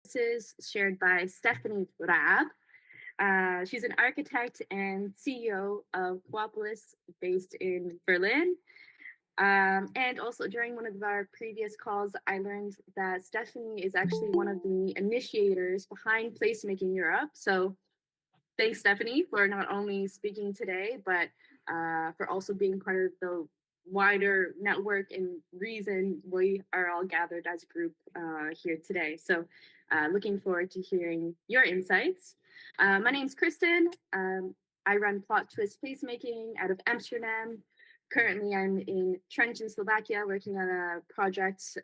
Services shared by Stefanie Raab. She's an architect and CEO of Coopolis based in Berlin. And also during one of our previous calls, I learned that Stefanie is actually one of the initiators behind Placemaking Europe. So thanks, Stefanie, for not only speaking today, but for also being part of the wider network and reason we are all gathered as a group here today. So looking forward to hearing your insights. My name's Kristen. I run Twist Placemaking out of Amsterdam. Currently, I'm in Trenčín, Slovakia, working on a project.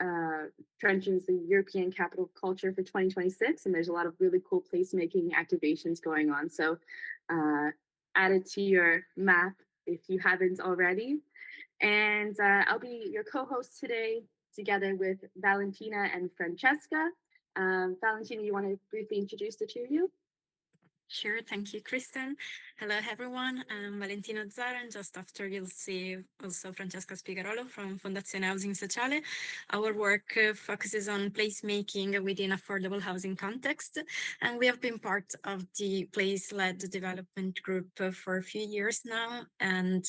Trenčín's the European Capital of Culture for 2026, and there's a lot of really cool placemaking activations going on. So add it to your map if you haven't already. And I'll be your co-host today, together with Valentina and Francesca. Valentina, you want to briefly introduce the two of you? Sure, thank you, Kristen. Hello, everyone. I'm Valentina Zaro, and just after you'll see also Francesca Spigarolo from Fondazione Housing Sociale. Our work focuses on placemaking within affordable housing context, and we have been part of the place-led development group for a few years now. And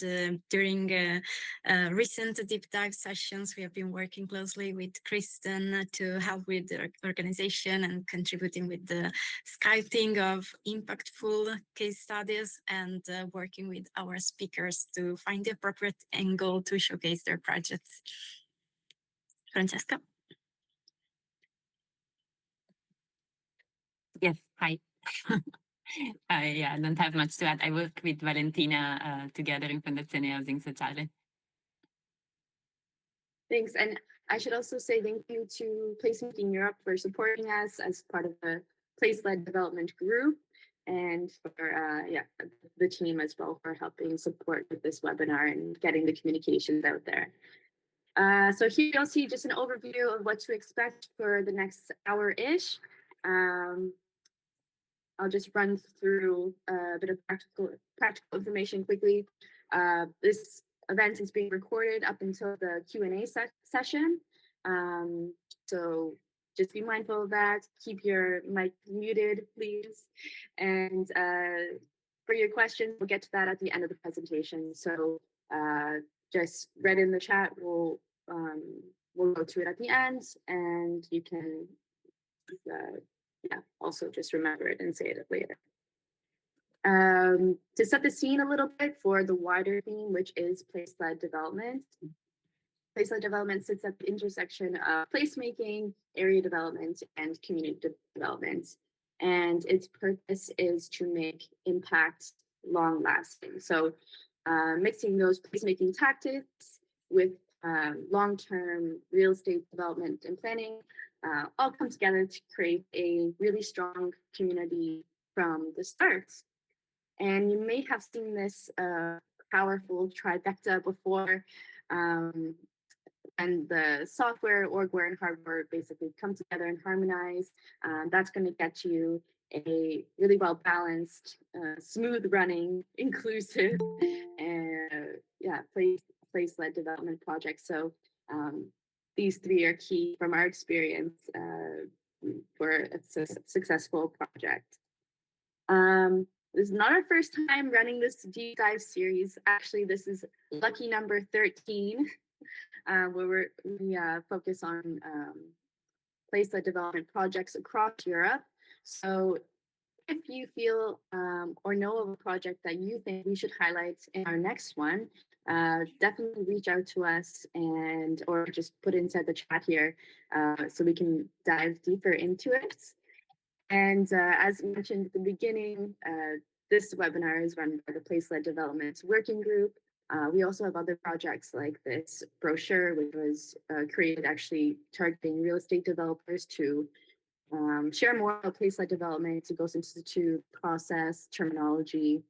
during recent deep dive sessions, we have been working closely with Kristen to help with the organization and contributing with the scouting of impactful case studies and working with our speakers to find the appropriate angle to showcase their projects. Francesca? Yes, hi. I don't have much to add. I work with Valentina together in Fondazione Housing Sociale. Thanks. And I should also say thank you to Placemaking Europe for supporting us as part of the place-led development group, and for the team as well for helping support with this webinar and getting the communications out there. So here you'll see just an overview of what to expect for the next hour-ish. I'll just run through a bit of practical information quickly. This event is being recorded up until the Q&A session. So just be mindful of that. Keep your mic muted, please. And for your questions, we'll get to that at the end of the presentation. So just read in the chat. We'll go to it at the end, and you can also just remember it and say it later. To set the scene a little bit for the wider theme, which is place-led development. Place-led development sits at the intersection of placemaking, area development, and community development. And its purpose is to make impact long-lasting. So mixing those placemaking tactics with long-term real estate development and planning all come together to create a really strong community from the start. And you may have seen this powerful trifecta before, and the software, orgware, and hardware basically come together and harmonize. That's going to get you a really well-balanced, smooth-running, inclusive, and place-led development project. So these three are key from our experience for a successful project. This is not our first time running this deep dive series. Actually, this is lucky number 13. Where we focus on place-led development projects across Europe. So if you feel or know of a project that you think we should highlight in our next one, definitely reach out to us or just put it inside the chat here so we can dive deeper into it. And as mentioned at the beginning, this webinar is run by the Place-Led Development Working Group. We also have other projects like this brochure, which was created actually targeting real estate developers to share more about place-led development, the Ghost Institute process, terminology,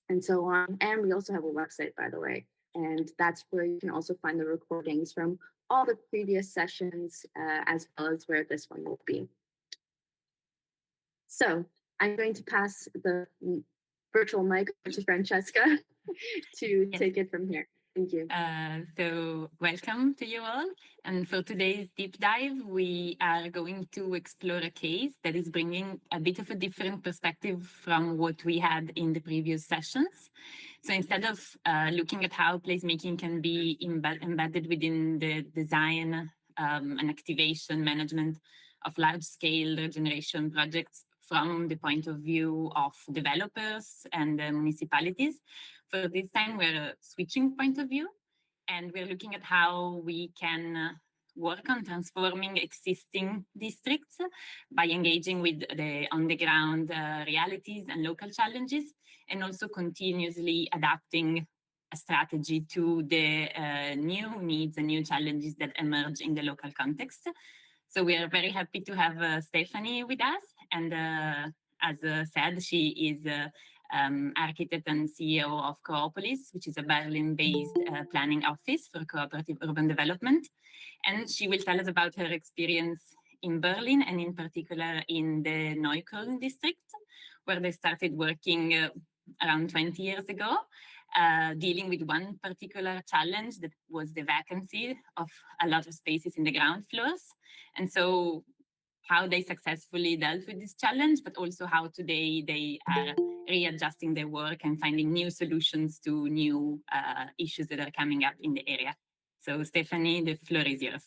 and so on. And we also have a website, by the way, and that's where you can also find the recordings from all the previous sessions, as well as where this one will be. So I'm going to pass the virtual mic to Francesca to take it from here. Thank you. So welcome to you all. And for today's deep dive, we are going to explore a case that is bringing a bit of a different perspective from what we had in the previous sessions. So instead of looking at how placemaking can be embedded within the design and activation management of large-scale regeneration projects from the point of view of developers and municipalities, for this time we're switching point of view, and we're looking at how we can work on transforming existing districts by engaging with the on-the-ground realities and local challenges, and also continuously adapting a strategy to the new needs and new challenges that emerge in the local context. So we are very happy to have Stefanie with us, and as said, she is architect and CEO of Coopolis, which is a Berlin-based planning office for cooperative urban development. And she will tell us about her experience in Berlin, and in particular in the Neukölln district, where they started working around 20 years ago, dealing with one particular challenge that was the vacancy of a lot of spaces in the ground floors. And so how they successfully dealt with this challenge, but also how today they are readjusting their work and finding new solutions to new issues that are coming up in the area. So Stefanie, the floor is yours.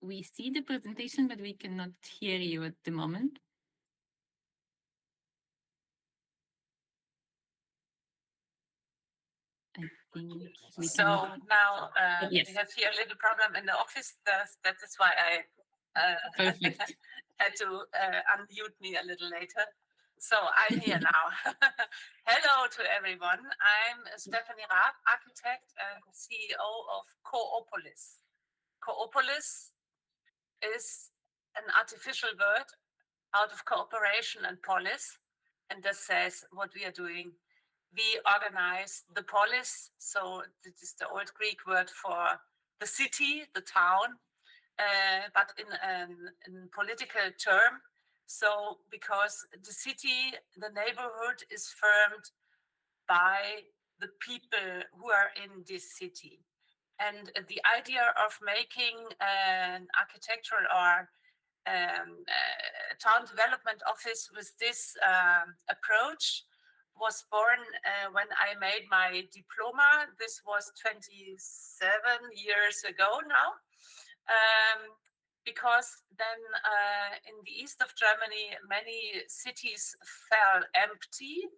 We see the presentation, but we cannot hear you at the moment. I think we So can... now yes. we have here a little problem in the office. That is why I Perfect. had to unmute me a little later. So I'm here now. Hello to everyone. I'm Stefanie Raab, architect and CEO of Co-opolis. Co-opolis is an artificial word out of cooperation and polis, and this says what we are doing. We organize the polis, so this is the old Greek word for the city, the town, but in political term. So because the city, the neighborhood is formed by the people who are in this city. And the idea of making an architectural or town development office with this approach was born when I made my diploma. This was 27 years ago now. Because then in the east of Germany, many cities fell empty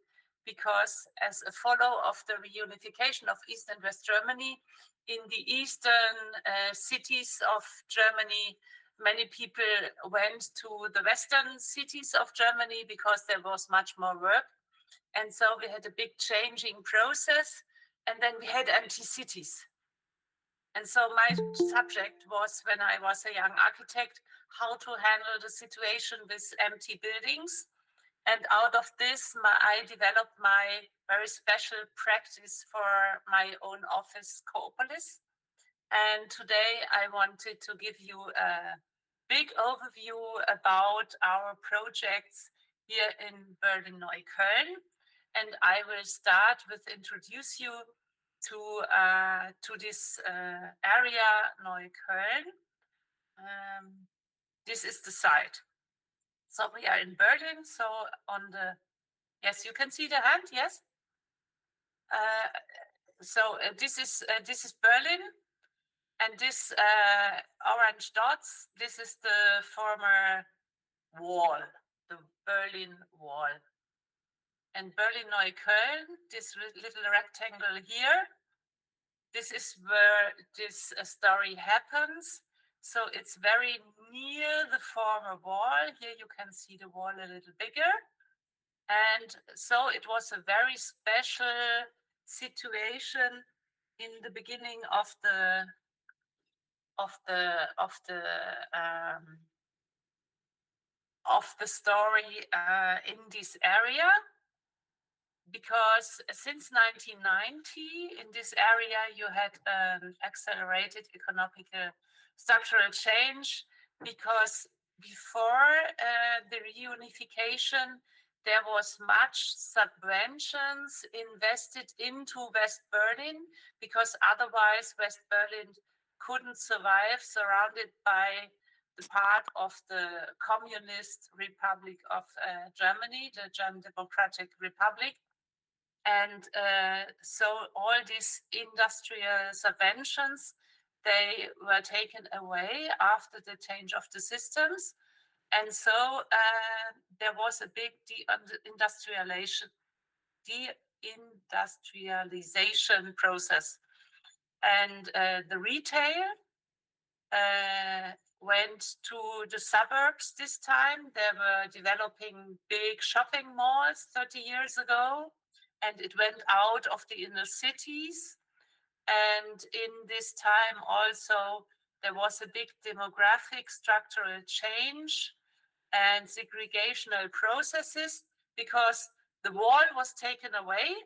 because as a follow of the reunification of East and West Germany, in the eastern cities of Germany, many people went to the western cities of Germany because there was much more work. And so we had a big changing process, and then we had empty cities. And so my subject was, when I was a young architect, how to handle the situation with empty buildings. And out of this, I developed my very special practice for my own office, Coopolis. And today I wanted to give you a big overview about our projects here in Berlin-Neukölln. And I will start with introduce you to this area, Neukölln. This is the site. So we are in Berlin. So on the, yes, you can see the hand, yes? This is Berlin. And this orange dots, this is the former wall, the Berlin Wall. And Berlin-Neukölln, this little rectangle here, this is where this story happens. So it's very near the former wall. Here you can see the wall a little bigger. And so it was a very special situation in the beginning of the story in this area. because since 1990 in this area you had accelerated economic structural change, because before the reunification there was much subventions invested into West Berlin, because otherwise West Berlin couldn't survive, surrounded by the part of the Communist Republic of Germany, the German Democratic Republic. And so all these industrial subventions, they were taken away after the change of the systems. And so there was a big deindustrialization process. And the retail went to the suburbs this time. They were developing big shopping malls 30 years ago, and it went out of the inner cities. And in this time also, there was a big demographic structural change and segregational processes, because the wall was taken away.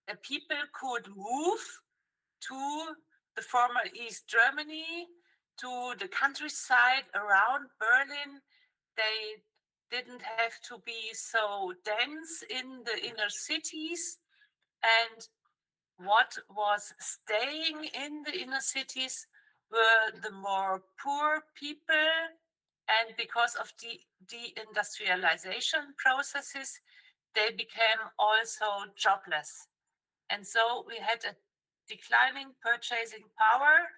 The people could move to the former East Germany, to the countryside around Berlin. They didn't have to be so dense in the inner cities. And what was staying in the inner cities were the more poor people. And because of the deindustrialization processes, they became also jobless. And so we had a declining purchasing power,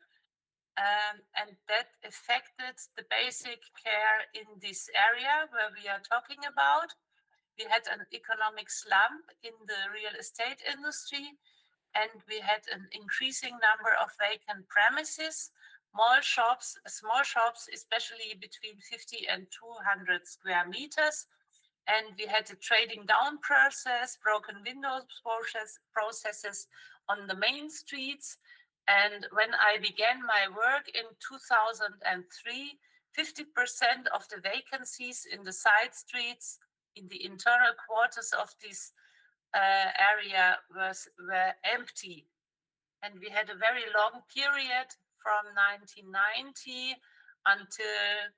and that affected the basic care in this area where we are talking about. We had an economic slump in the real estate industry, and we had an increasing number of vacant premises, small shops, especially between 50 and 200 square meters. And we had a trading down process, broken windows processes on the main streets. And when I began my work in 2003, 50% of the vacancies in the side streets, in the internal quarters of this area were empty. And we had a very long period from 1990 until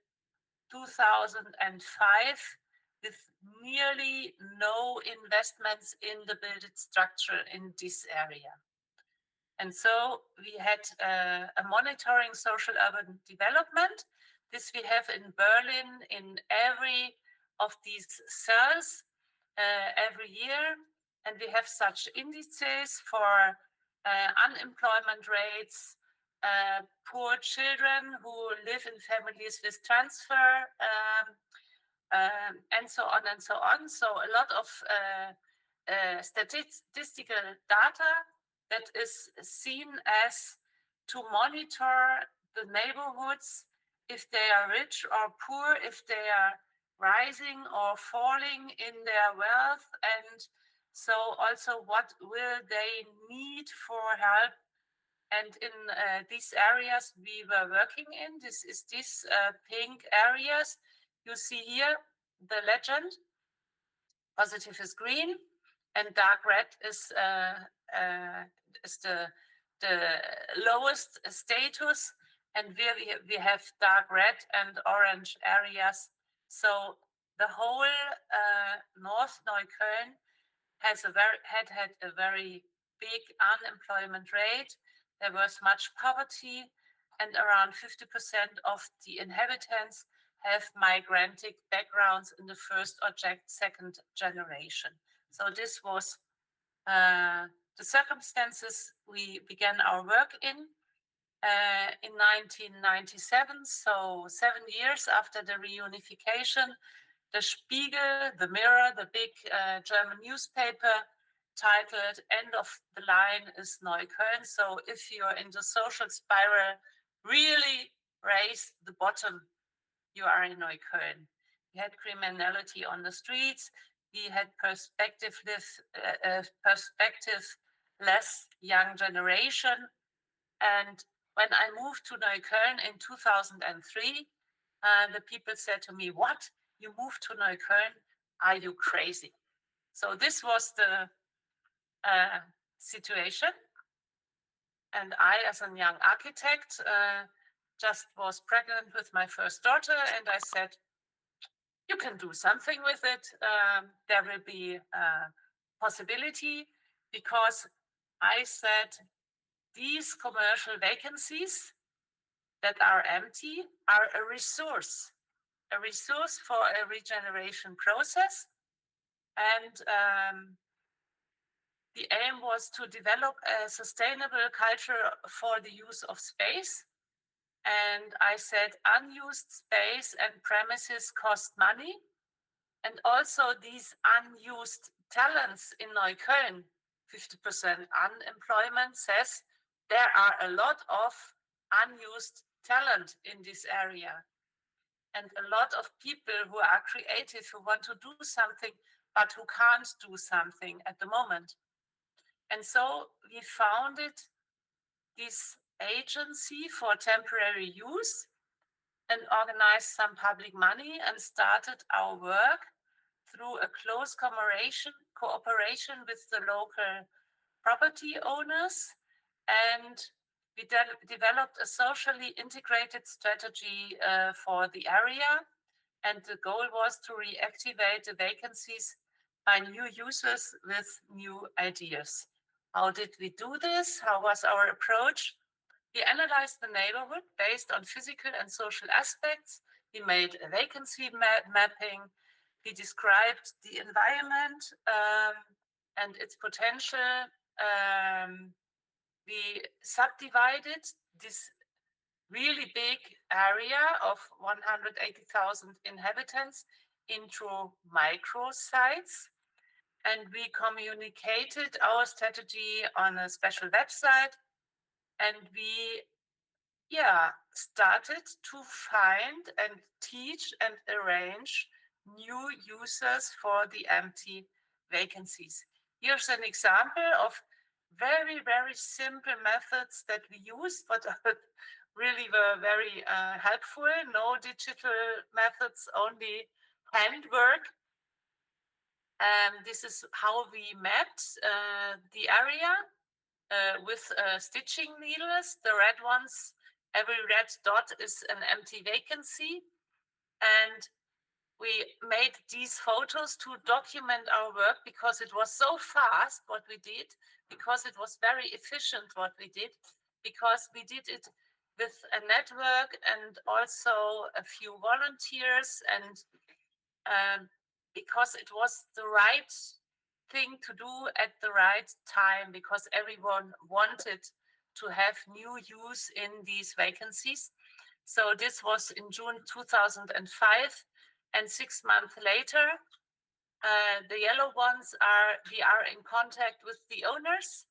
2005 with nearly no investments in the built structure in this area. And so we had a monitoring social urban development. This we have in Berlin in every of these cells every year. And we have such indices for unemployment rates, poor children who live in families with transfer, and so on and so on. So a lot of statistical data that is seen as to monitor the neighborhoods, if they are rich or poor, if they are rising or falling in their wealth, and so also what will they need for help. And in these areas we were working in, this is these pink areas. You see here the legend, positive is green, and dark red is the lowest status, and we have dark red and orange areas. So the whole North Neukölln had a very big unemployment rate. There was much poverty, and around 50% of the inhabitants have migrantic backgrounds in the first or second generation. So this was the circumstances we began our work in 1997, so 7 years after the reunification. The Spiegel, the Mirror, the big German newspaper, titled "End of the Line is Neukölln." So if you're in the social spiral, really raise the bottom, you are in Neukölln. We had criminality on the streets. We had perspectiveless young generation. And when I moved to Neukölln in 2003, the people said to me, "What? You moved to Neukölln? Are you crazy?" So this was the situation. And I, as a young architect, just was pregnant with my first daughter, and I said, you can do something with it. There will be a possibility, because I said these commercial vacancies that are empty are a resource for a regeneration process. And the aim was to develop a sustainable culture for the use of space. And I said unused space and premises cost money. And also these unused talents in Neukölln, 50% unemployment, says there are a lot of unused talent in this area. And a lot of people who are creative, who want to do something, but who can't do something at the moment. And so we founded this agency for temporary use and organized some public money and started our work through a close cooperation with the local property owners. And we developed a socially integrated strategy for the area. And the goal was to reactivate the vacancies by new users with new ideas. How did we do this? How was our approach? We analyzed the neighborhood based on physical and social aspects. We made a vacancy mapping. We described the environment and its potential. We subdivided this really big area of 180,000 inhabitants into micro sites. And we communicated our strategy on a special website. And we started to find and teach and arrange new users for the empty vacancies. Here's an example of very, very simple methods that we used, but really were very helpful. No digital methods, only handwork. This is how we mapped the area with stitching needles. The red ones, every red dot is an empty vacancy. And we made these photos to document our work because it was so fast what we did, because it was very efficient what we did, because we did it with a network and also a few volunteers, and because it was the right thing to do at the right time, because everyone wanted to have new use in these vacancies. So this was in June 2005, and 6 months later, the yellow ones we are in contact with the owners,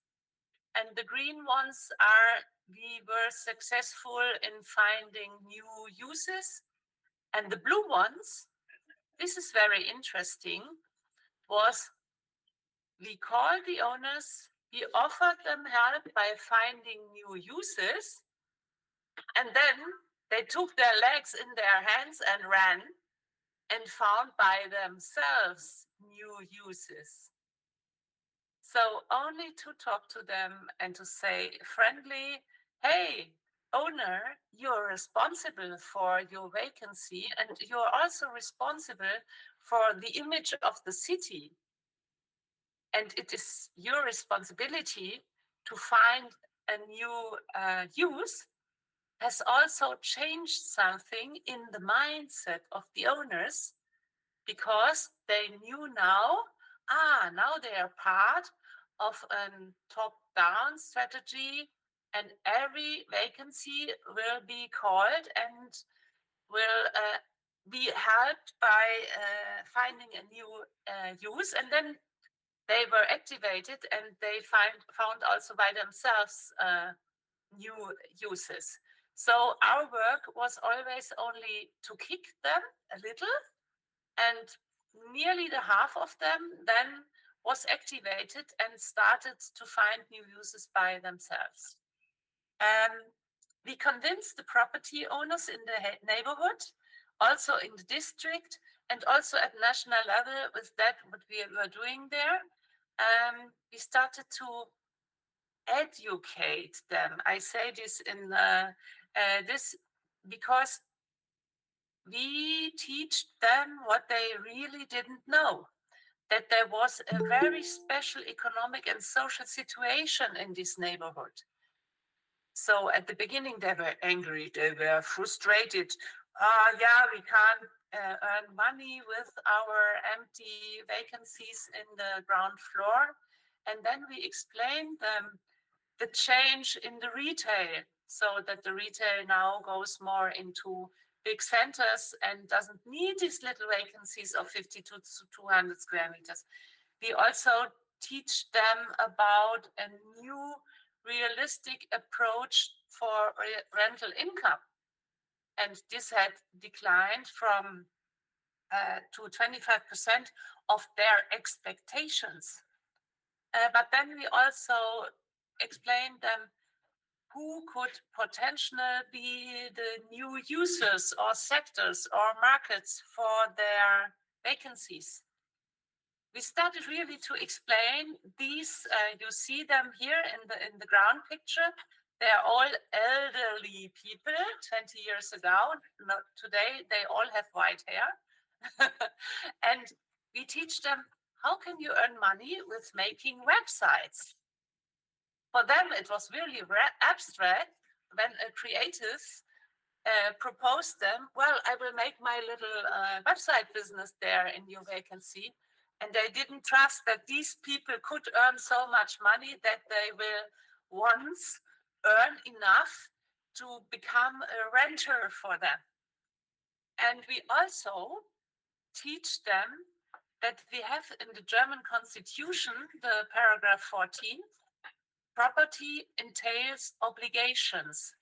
and the green ones we were successful in finding new uses, and the blue ones, this is very interesting, was we called the owners, we offered them help by finding new uses, and then they took their legs in their hands and ran and found by themselves new uses. So only to talk to them and to say friendly, hey, owner, you're responsible for your vacancy, and you're also responsible for the image of the city. And it is your responsibility to find a new use, has also changed something in the mindset of the owners, because they knew now they are part of a top-down strategy, and every vacancy will be called and will be helped by finding a new use. And then they were activated, and they found also by themselves new uses. So our work was always only to kick them a little, and nearly the half of them then was activated and started to find new uses by themselves. We convinced the property owners in the neighborhood, also in the district, And also at national level, with that, what we were doing there, we started to educate them. I say this in this because we teach them what they really didn't know, that there was a very special economic and social situation in this neighborhood. So at the beginning, they were angry, they were frustrated. Yeah, we can't earn money with our empty vacancies in the ground floor. And then we explained them the change in the retail, so that the retail now goes more into big centers and doesn't need these little vacancies of 50 to 200 square meters. We also teach them about a new realistic approach for rental income. And this had declined from to 25% of their expectations. But then we also explained them who could potentially be the new users or sectors or markets for their vacancies. We started really to explain these. You see them here in the ground picture. They are all elderly people, 20 years ago. Today, they all have white hair. And we teach them, how can you earn money with making websites? For them, it was really abstract when a creative proposed them, well, I will make my little website business there in your vacancy. And they didn't trust that these people could earn so much money that they will once earn enough to become a renter for them. And we also teach them that we have in the German constitution, the paragraph 14, property entails obligations.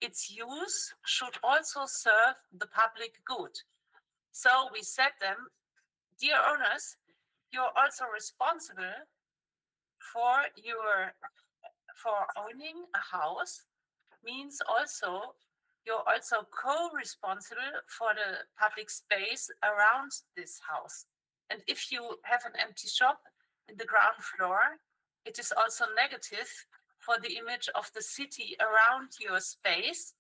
Its use should also serve the public good. So we said them, dear owners, you're also responsible for owning a house, means also you're also co-responsible for the public space around this house. And if you have an empty shop in the ground floor, it is also negative for the image of the city around your space.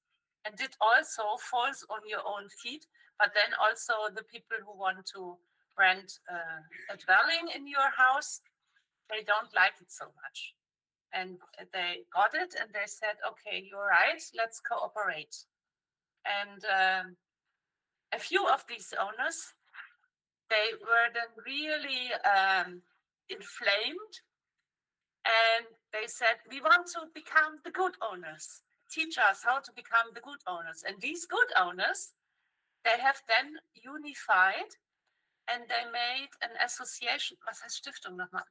And it also falls on your own feet, but then also the people who want to rent a dwelling in your house, they don't like it so much. And they got it and they said, okay, you're right, let's cooperate. And a few of these owners, they were then really inflamed. And they said, we want to become the good owners. Teach us how to become the good owners. And these good owners, they have then unified and they made an association. Was heißt Stiftung nochmal?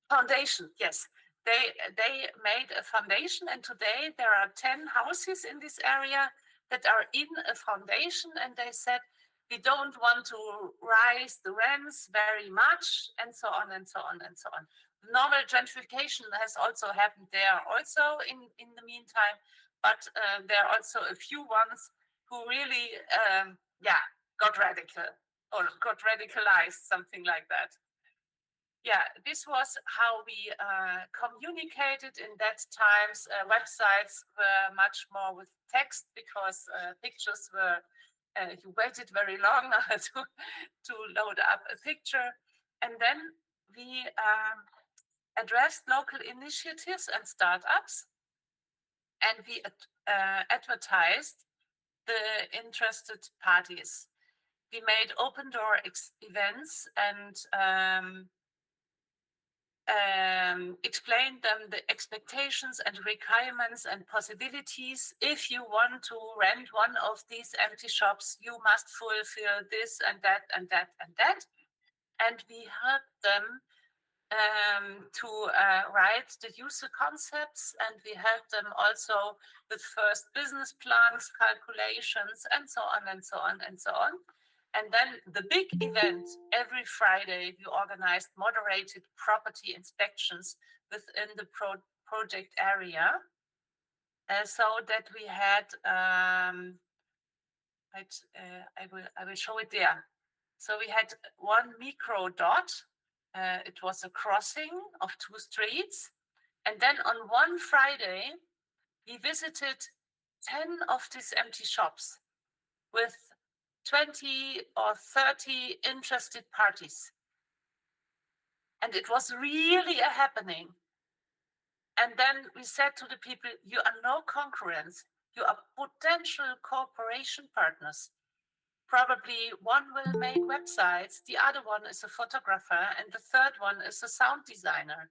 Foundation, yes. They made a foundation, and today there are 10 houses in this area that are in a foundation, and they said, we don't want to rise the rents very much, and so on and so on and so on. Normal gentrification has also happened there also in the meantime, but there are also a few ones who really got radical or got radicalized, something like that. Yeah, this was how we communicated in that times. Websites were much more with text because pictures were, you waited very long to load up a picture. And then we addressed local initiatives and startups, and we advertised the interested parties. We made open door events and explained them the expectations and requirements and possibilities. If you want to rent one of these empty shops, you must fulfill this and that and that and that. And we helped them to write the user concepts, and we helped them also with first business plans, calculations, and so on and so on and so on. And then the big event, every Friday, we organized moderated property inspections within the project area, so that we had, I will show it there. So we had one micro dot. It was a crossing of 2 streets. And then on one Friday, we visited 10 of these empty shops with 20 or 30 interested parties. And it was really a happening. And then we said to the people, you are no concurrents, you are potential cooperation partners. Probably one will make websites, the other one is a photographer, and the third one is a sound designer.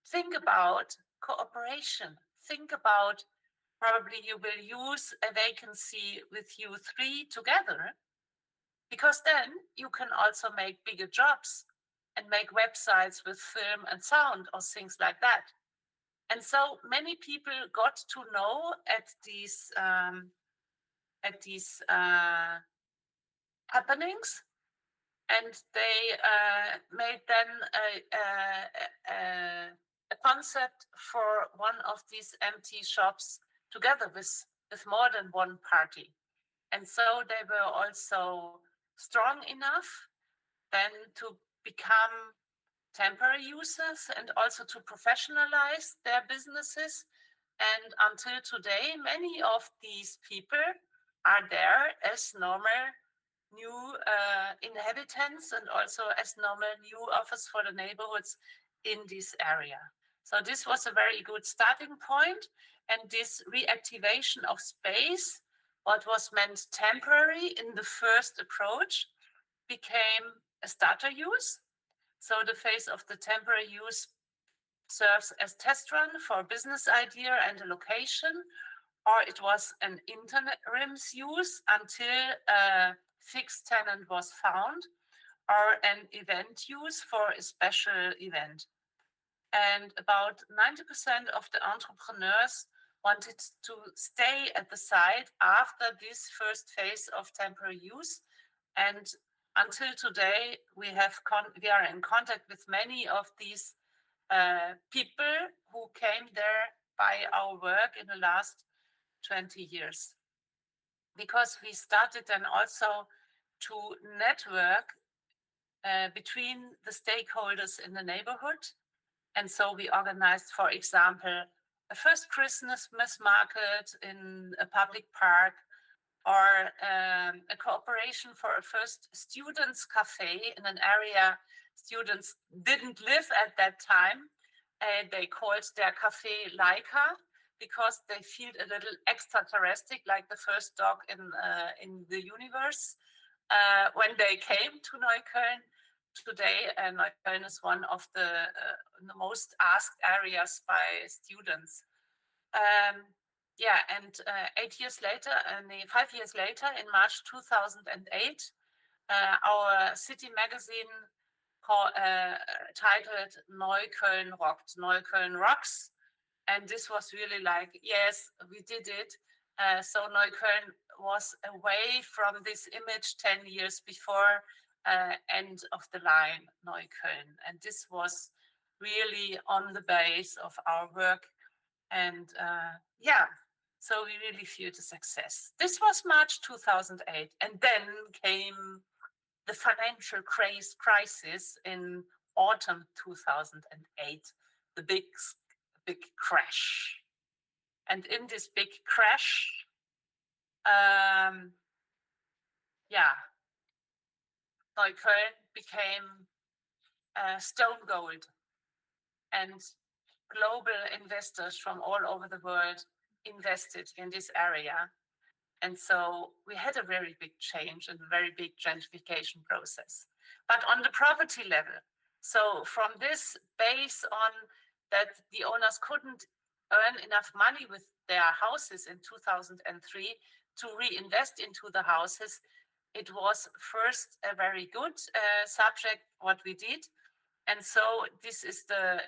Think about cooperation. Think about probably you will use a vacancy with you 3 together, because then you can also make bigger jobs and make websites with film and sound or things like that. And so many people got to know at these happenings, and they made then a concept for one of these empty shops together with more than one party. And so they were also strong enough then to become temporary users and also to professionalize their businesses. And until today, many of these people are there as normal new inhabitants and also as normal new offers for the neighborhoods in this area. So this was a very good starting point. And this reactivation of space, what was meant temporary in the first approach, became a starter use. So the phase of the temporary use serves as test run for a business idea and a location, or it was an interim use until a fixed tenant was found, or an event use for a special event. And about 90% of the entrepreneurs wanted to stay at the site after this first phase of temporary use. And until today, we are in contact with many of these people who came there by our work in the last 20 years. Because we started then also to network between the stakeholders in the neighborhood. And so we organized, for example, a first Christmas market in a public park, or a cooperation for a first students' cafe in an area students didn't live at that time. They called their cafe Laika because they feel a little extraterrestrial, like the first dog in the universe. When they came to Neukölln, today Neukölln is one of the most asked areas by students. And 8 years later, 5 years later, in March 2008, our city magazine titled Neukölln Rocked, Neukölln Rocks. And this was really like, yes, we did it. So Neukölln was away from this image 10 years before, end of the line, Neukölln. And this was really on the base of our work. And so we really feel the success. This was March 2008. And then came the financial crisis in autumn 2008, the big crash. And in this big crash, Neukölln became stone gold. And global investors from all over the world invested in this area. And so we had a very big change and a very big gentrification process. But on the property level, so from this base on that the owners couldn't earn enough money with their houses in 2003 to reinvest into the houses, it was first a very good subject what we did. And so this is the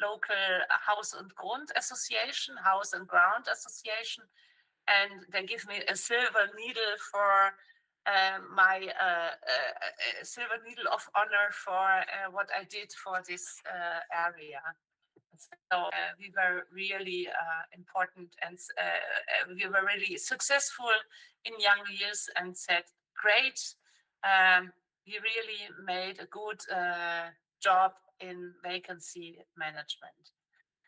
local House and Grund Association, House and Ground Association, and they give me a silver needle for my silver needle of honor for what I did for this area. So we were really important, and we were really successful in young years, and said, great, we really made a good job in vacancy management.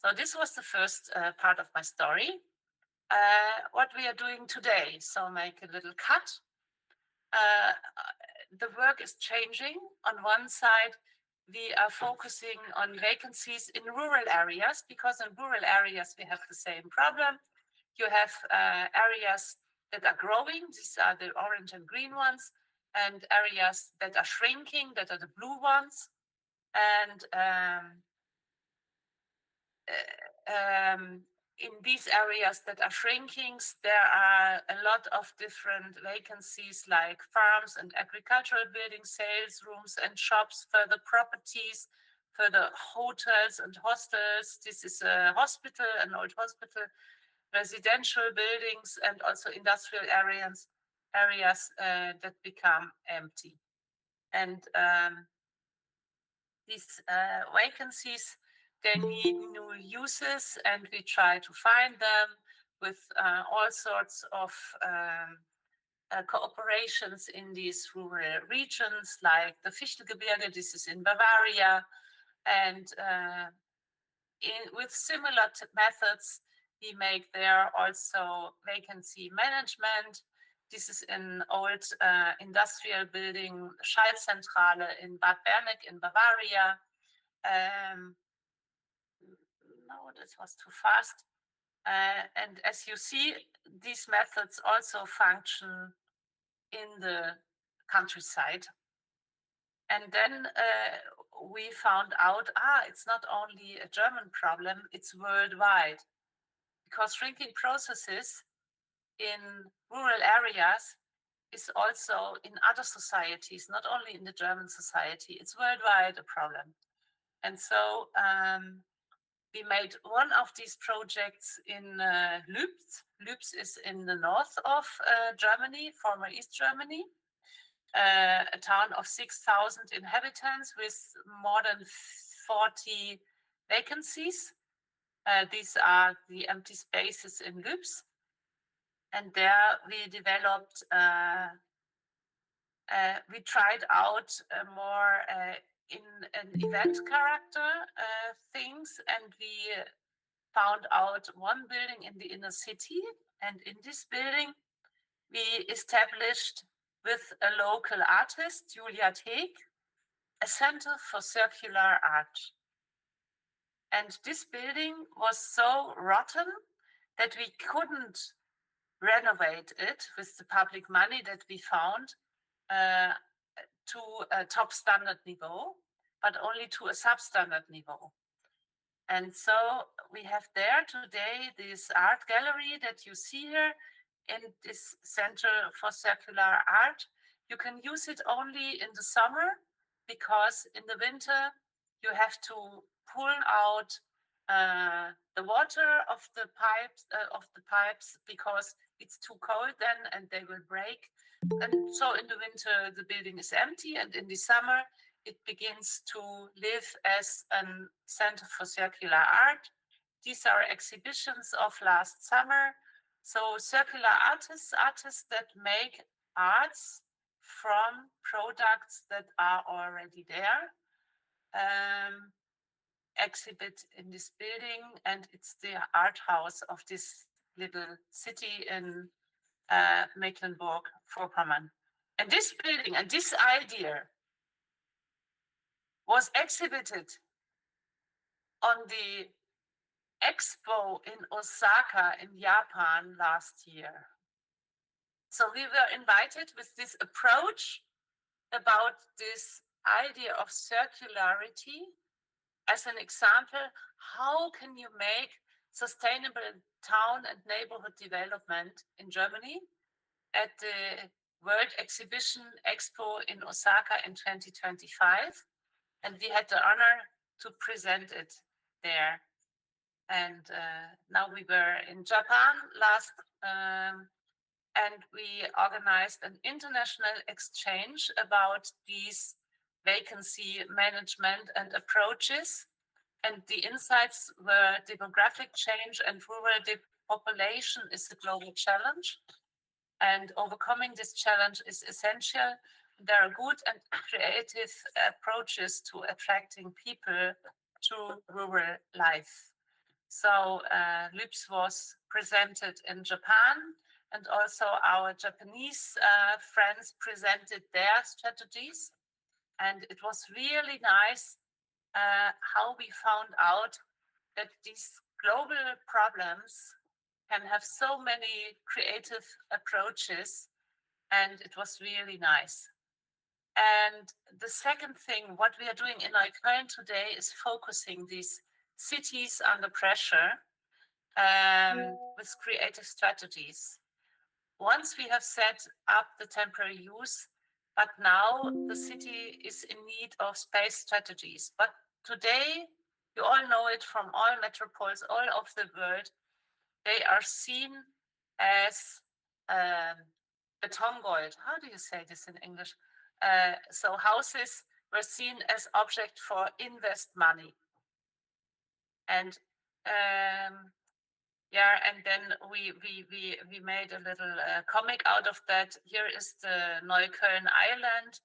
So this was the first part of my story. What we are doing today, so make a little cut. The work is changing. On one side, we are focusing on vacancies in rural areas, because in rural areas we have the same problem. You have areas that are growing, these are the orange and green ones, and areas that are shrinking, that are the blue ones. And in these areas that are shrinking, there are a lot of different vacancies like farms and agricultural buildings, sales rooms and shops, further properties, further hotels and hostels. This is a hospital, an old hospital, residential buildings, and also industrial areas that become empty. And these vacancies, they need new uses, and we try to find them with all sorts of cooperations in these rural regions, like the Fichtelgebirge, this is in Bavaria, and with similar methods, we make there also vacancy management. This is an old industrial building, Schallzentrale in Bad Berneck in Bavaria. No, this was too fast. And as you see, these methods also function in the countryside. And then we found out, it's not only a German problem, it's worldwide. Because shrinking processes in rural areas is also in other societies, not only in the German society. It's worldwide a problem. And so we made one of these projects in Lübz. Lübz is in the north of Germany, former East Germany, a town of 6,000 inhabitants with more than 40 vacancies. These are the empty spaces in Lübz. And there we developed, we tried out more in an event character things, and we found out one building in the inner city. And in this building, we established with a local artist, Julia Teeg, a center for circular art. And this building was so rotten that we couldn't renovate it with the public money that we found to a top standard niveau, but only to a substandard niveau. And so we have there today this art gallery that you see here in this Center for Circular Art. You can use it only in the summer, because in the winter you have to pull out the water of the pipes because it's too cold then and they will break. And so in the winter the building is empty, and in the summer it begins to live as a center for circular art. These are exhibitions of last summer. So circular artists that make arts from products that are already there, exhibit in this building, and it's the art house of this little city in Mecklenburg-Vorpommern. And this building and this idea was exhibited on the expo in Osaka in Japan last year. So we were invited with this approach about this idea of circularity as an example. How can you make sustainable town and neighborhood development in Germany at the World Exhibition Expo in Osaka in 2025? And we had the honor to present it there. And now we were in Japan last, and we organized an international exchange about these vacancy management and approaches. And the insights were demographic change and rural depopulation is a global challenge. And overcoming this challenge is essential there are good and creative approaches to attracting people to rural life. So LIPS was presented in Japan, and also our Japanese friends presented their strategies. And it was really nice how we found out that these global problems can have so many creative approaches, and it was really nice. And the second thing, what we are doing in Neukölln today is focusing these cities under pressure with creative strategies. Once we have set up the temporary use, but now the city is in need of space strategies. But today, you all know it from all metropoles all over the world, they are seen as Betongold. How do you say this in English? So houses were seen as object for invest money. And yeah, and then we made a little comic out of that. Here is the Neukölln Island,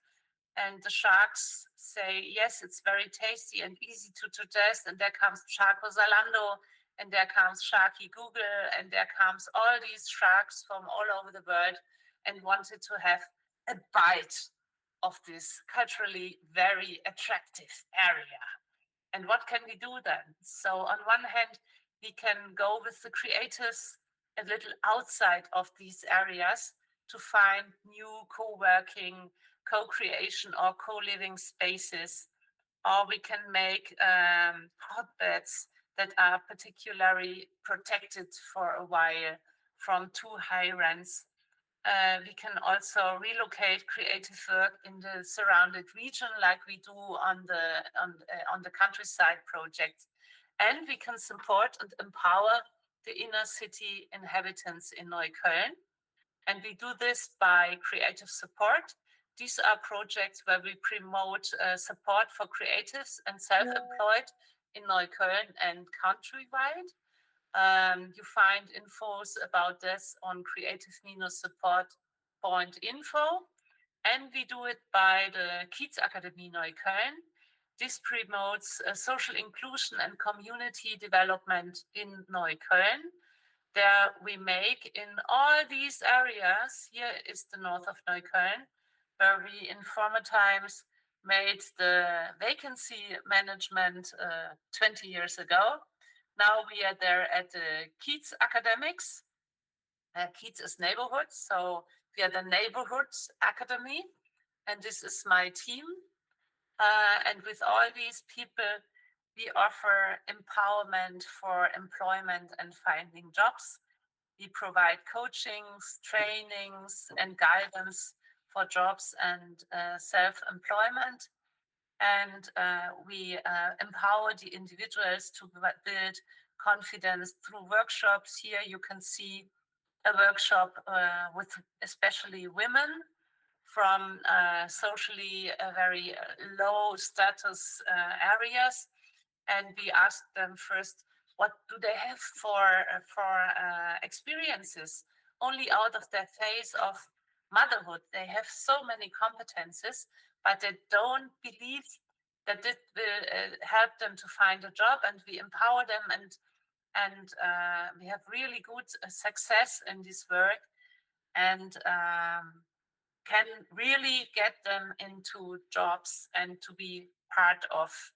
and the sharks say, yes, it's very tasty and easy to digest. And there comes Sharko Zalando, and there comes Sharky Google, and there comes all these sharks from all over the world and wanted to have a bite of this culturally very attractive area. And what can we do then? So on one hand, we can go with the creators a little outside of these areas to find new co-working, co-creation or co-living spaces. Or we can make hotbeds that are particularly protected for a while from too high rents. We can also relocate creative work in the surrounded region, like we do on the countryside projects. And we can support and empower the inner city inhabitants in Neukölln. And we do this by creative support. These are projects where we promote support for creatives and self-employed in Neukölln and countrywide. You find infos about this on creative-support.info. And we do it by the Kiezakademie Neukölln. This promotes social inclusion and community development in Neukölln. There we make in all these areas, here is the north of Neukölln, where we in former times made the vacancy management 20 years ago. Now we are there at the Kiez Academics. Kiez is neighborhood, so we are the Neighborhood Academy, and this is my team. And with all these people, we offer empowerment for employment and finding jobs. We provide coachings, trainings, and guidance for jobs and self-employment. And we empower the individuals to build confidence through workshops. Here you can see a workshop with especially women from socially very low status areas. And we ask them first, what do they have for experiences? Only out of their phase of motherhood, they have so many competences, but they don't believe that it will help them to find a job. And we empower them, and we have really good success in this work, and can really get them into jobs and to be part of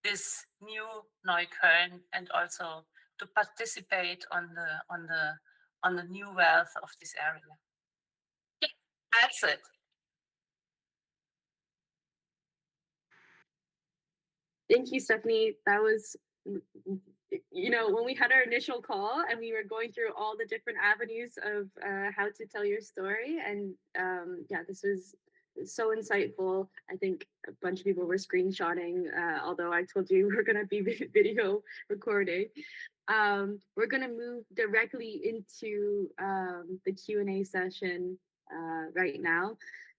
this new Neukölln, and also to participate on the new wealth of this area. Yeah, that's it. Thank you, Stephanie. That was, when we had our initial call and we were going through all the different avenues of how to tell your story. And this was so insightful. I think a bunch of people were screenshotting, although I told you we're going to be video recording. We're going to move directly into the Q&A session right now.